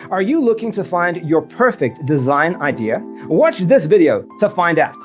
Are you looking to find your perfect design idea? Watch this video to find out.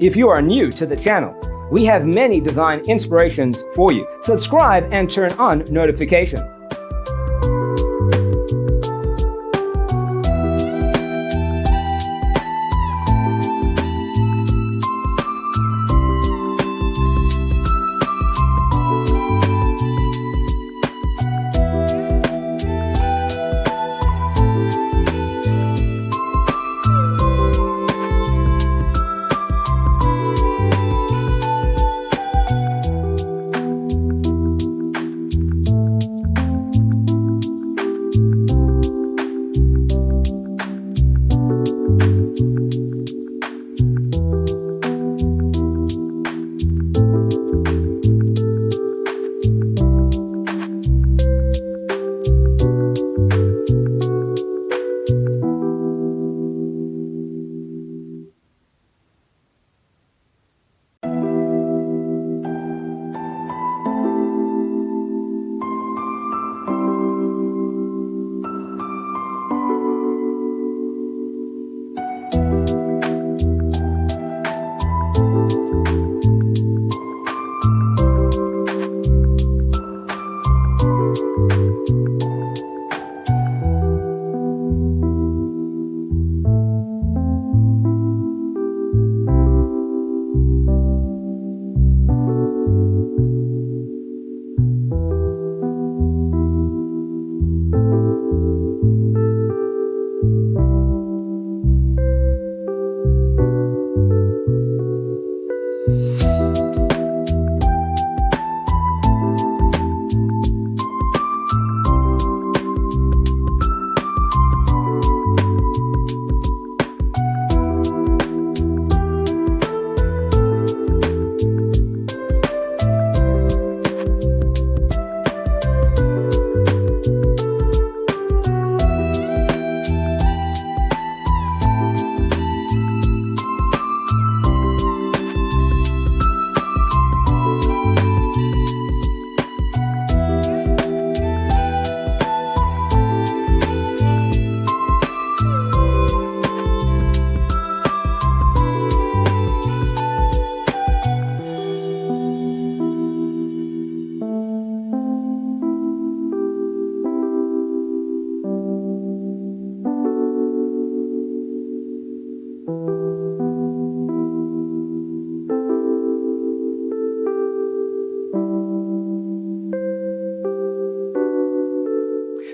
If you are new to the channel, we have many design inspirations for you. Subscribe and turn on notifications.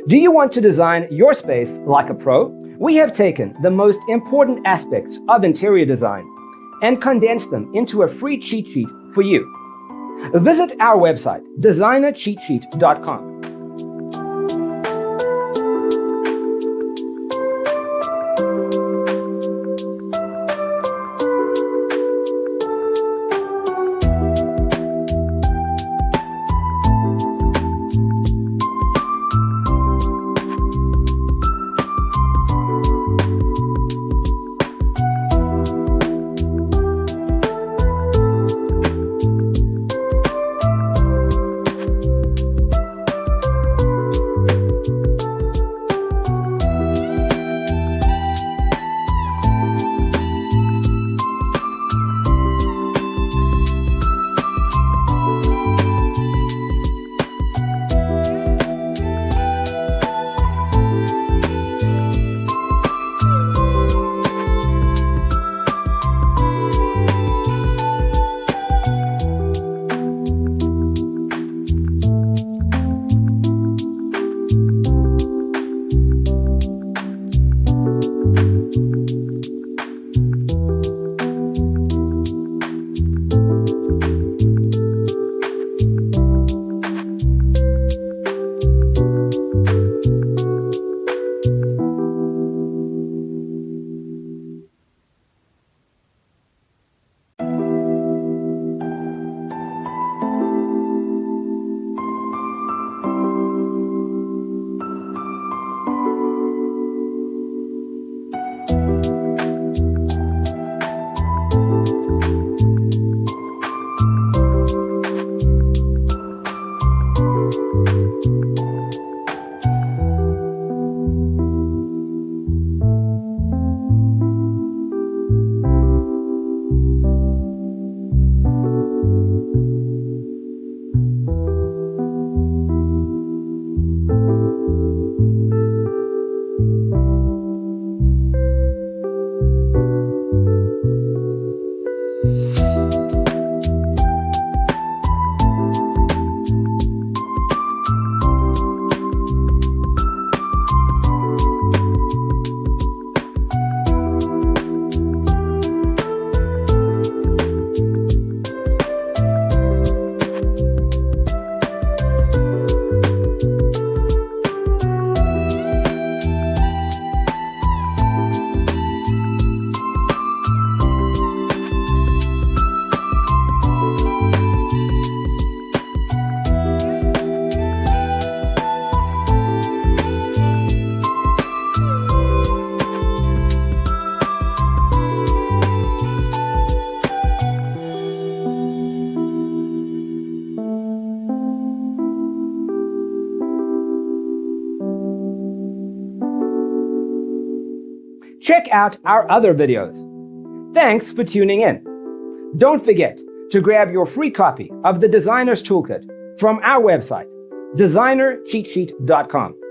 Do you want to design your space like a pro? We have taken the most important aspects of interior design and condensed them into a free cheat sheet for you. Visit our website, designercheatsheet.com. Check out our other videos. Thanks for tuning in. Don't forget to grab your free copy of the Designer's Toolkit from our website, designercheatsheet.com.